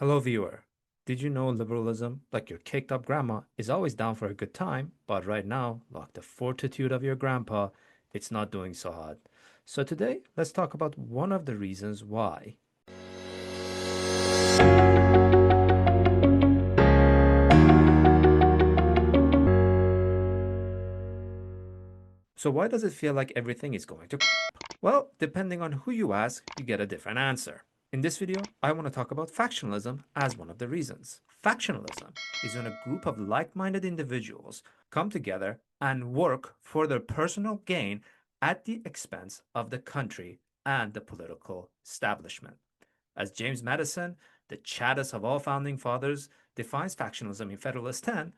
Hello, viewer. Did you know liberalism, like your caked up grandma, is always down for a good time, but right now, like the fortitude of your grandpa, it's not doing so hot. So today, let's talk about one of the reasons why. So why does it feel like everything is going to crap? Well, depending on who you ask, you get a different answer. In this video, I want to talk about factionalism as one of the reasons. Factionalism is when a group of like-minded individuals come together and work for their personal gain at the expense of the country and the political establishment. As James Madison, the chattest of all founding fathers, defines factionalism in Federalist 10,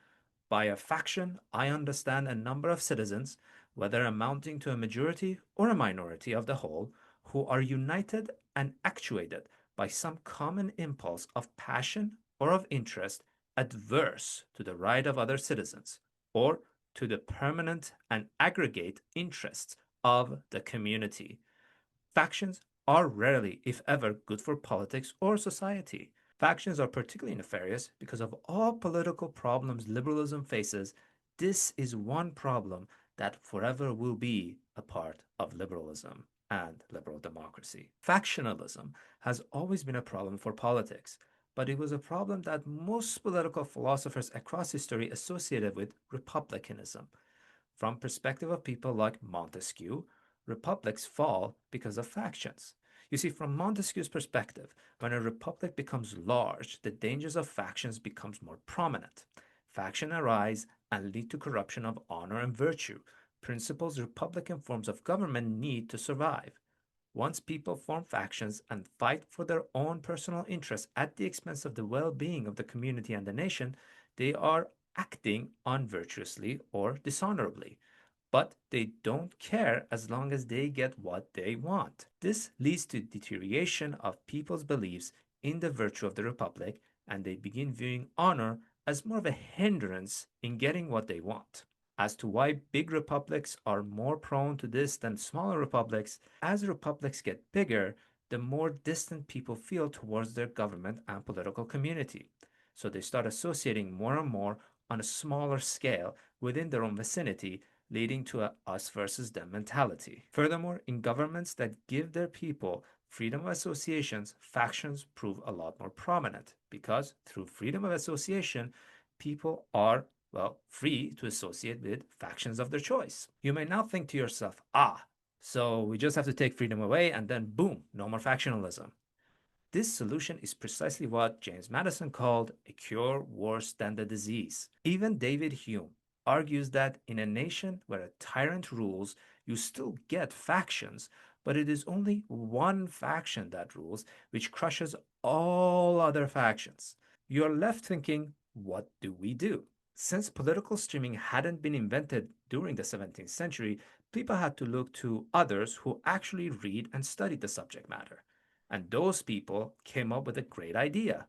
by a faction, I understand a number of citizens, whether amounting to a majority or a minority of the whole, who are united and actuated by some common impulse of passion or of interest adverse to the right of other citizens, or to the permanent and aggregate interests of the community. Factions are rarely, if ever, good for politics or society. Factions are particularly nefarious because of all political problems liberalism faces. This is one problem that forever will be a part of liberalism and liberal democracy. Factionalism has always been a problem for politics, but it was a problem that most political philosophers across history associated with republicanism. From perspective of people like Montesquieu, republics fall because of factions. You see, from Montesquieu's perspective, when a republic becomes large, the dangers of factions becomes more prominent. Factions arise and lead to corruption of honor and virtue, principles republican forms of government need to survive. Once people form factions and fight for their own personal interests at the expense of the well-being of the community and the nation, they are acting unvirtuously or dishonorably. But they don't care as long as they get what they want. This leads to deterioration of people's beliefs in the virtue of the republic, and they begin viewing honor as more of a hindrance in getting what they want. As to why big republics are more prone to this than smaller republics, as republics get bigger, the more distant people feel towards their government and political community. So they start associating more and more on a smaller scale within their own vicinity, leading to a us versus them mentality. Furthermore, in governments that give their people freedom of associations, factions prove a lot more prominent because through freedom of association, people are free to associate with factions of their choice. You may now think to yourself, so we just have to take freedom away and then boom, no more factionalism. This solution is precisely what James Madison called a cure worse than the disease. Even David Hume argues that in a nation where a tyrant rules, you still get factions, but it is only one faction that rules, which crushes all other factions. You're left thinking, what do we do? Since political streaming hadn't been invented during the 17th century, people had to look to others who actually read and study the subject matter. And those people came up with a great idea: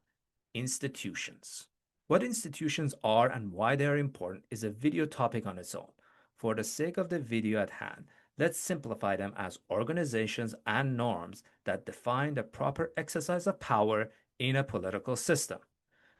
institutions. What institutions are and why they are important is a video topic on its own. For the sake of the video at hand, let's simplify them as organizations and norms that define the proper exercise of power in a political system.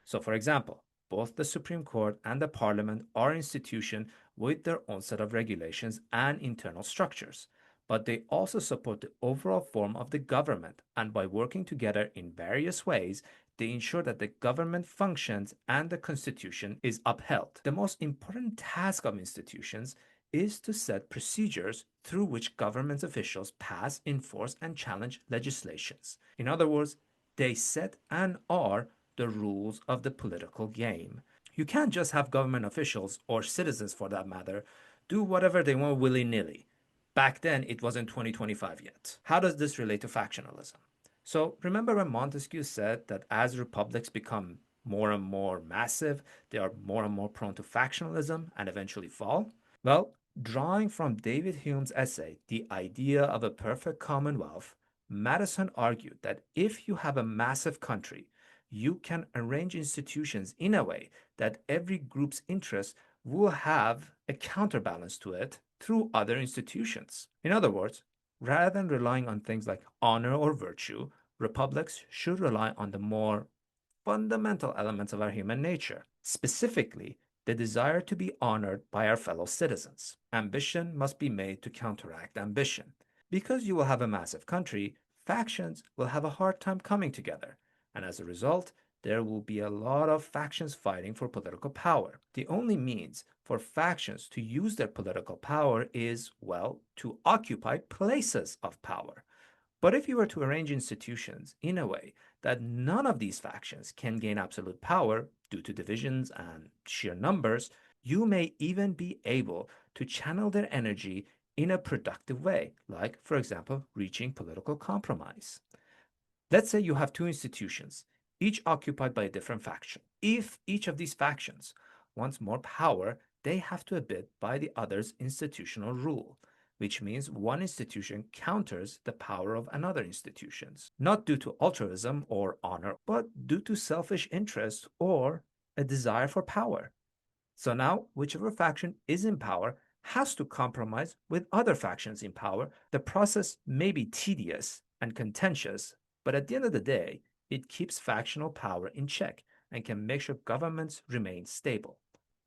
So, for example, both the Supreme Court and the Parliament are institutions with their own set of regulations and internal structures, but they also support the overall form of the government, and by working together in various ways, they ensure that the government functions and the Constitution is upheld. The most important task of institutions is to set procedures through which government officials pass, enforce, and challenge legislations. In other words, they set and are the rules of the political game. You can't just have government officials, or citizens for that matter, do whatever they want willy nilly. Back then, it wasn't 2025 yet. How does this relate to factionalism? So, remember when Montesquieu said that as republics become more and more massive, they are more and more prone to factionalism and eventually fall? Well, drawing from David Hume's essay, The Idea of a Perfect Commonwealth, Madison argued that if you have a massive country, you can arrange institutions in a way that every group's interests will have a counterbalance to it through other institutions. In other words, rather than relying on things like honor or virtue, republics should rely on the more fundamental elements of our human nature, specifically the desire to be honored by our fellow citizens. Ambition must be made to counteract ambition. Because you will have a massive country, factions will have a hard time coming together, and as a result, there will be a lot of factions fighting for political power. The only means for factions to use their political power is, well, to occupy places of power. But if you were to arrange institutions in a way that none of these factions can gain absolute power due to divisions and sheer numbers, you may even be able to channel their energy in a productive way, like, for example, reaching political compromise. Let's say you have two institutions, each occupied by a different faction. If each of these factions wants more power, they have to abide by the other's institutional rule, which means one institution counters the power of another institution, not due to altruism or honor, but due to selfish interest or a desire for power. So now, whichever faction is in power has to compromise with other factions in power. The process may be tedious and contentious, but at the end of the day, it keeps factional power in check and can make sure governments remain stable.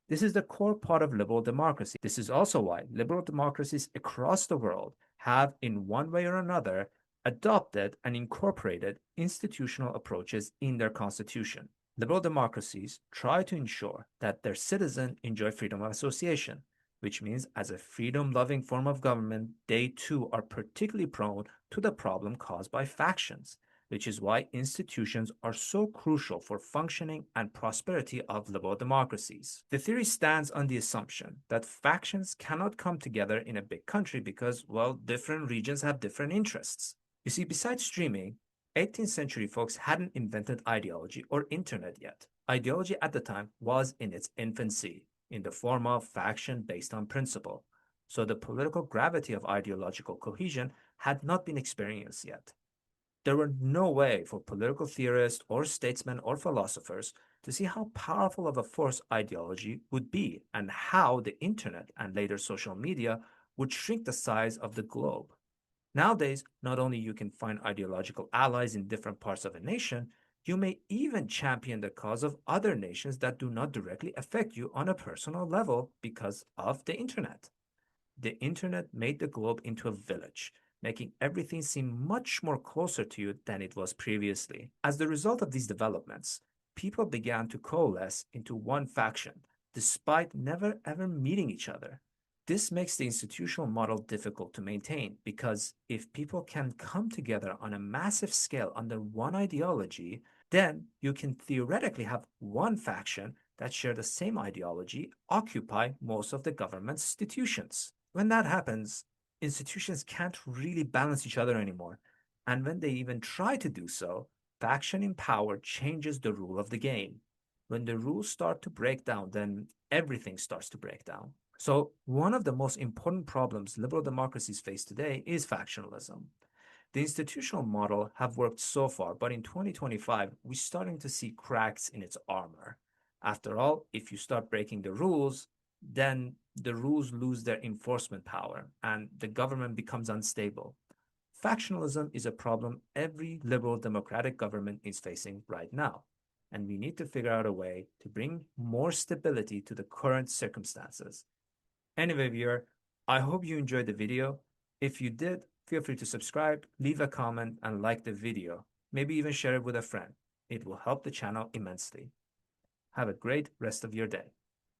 This is the core part of liberal democracy. This is also why liberal democracies across the world have, in one way or another, adopted and incorporated institutional approaches in their constitution. Liberal democracies try to ensure that their citizens enjoy freedom of association, which means as a freedom-loving form of government, they too are particularly prone to the problem caused by factions, which is why institutions are so crucial for functioning and prosperity of liberal democracies. The theory stands on the assumption that factions cannot come together in a big country because, well, different regions have different interests. You see, besides streaming, 18th century folks hadn't invented ideology or internet yet. Ideology at the time was in its infancy, in the form of faction based on principle. So the political gravity of ideological cohesion had not been experienced yet. There were no way for political theorists or statesmen or philosophers to see how powerful of a force ideology would be and how the internet and later social media would shrink the size of the globe. Nowadays, not only you can find ideological allies in different parts of a nation, you may even champion the cause of other nations that do not directly affect you on a personal level because of the internet. The internet made the globe into a village, making everything seem much more closer to you than it was previously. As the result of these developments, people began to coalesce into one faction, despite never ever meeting each other. This makes the institutional model difficult to maintain because if people can come together on a massive scale under one ideology, then you can theoretically have one faction that share the same ideology occupy most of the government's institutions. When that happens, institutions can't really balance each other anymore. And when they even try to do so, faction in power changes the rule of the game. When the rules start to break down, then everything starts to break down. So one of the most important problems liberal democracies face today is factionalism. The institutional model have worked so far, but in 2025, we're starting to see cracks in its armor. After all, if you start breaking the rules, then the rules lose their enforcement power and the government becomes unstable. Factionalism is a problem every liberal democratic government is facing right now, and we need to figure out a way to bring more stability to the current circumstances. Anyway, viewer, I hope you enjoyed the video. If you did, feel free to subscribe, leave a comment, and like the video. Maybe even share it with a friend. It will help the channel immensely. Have a great rest of your day.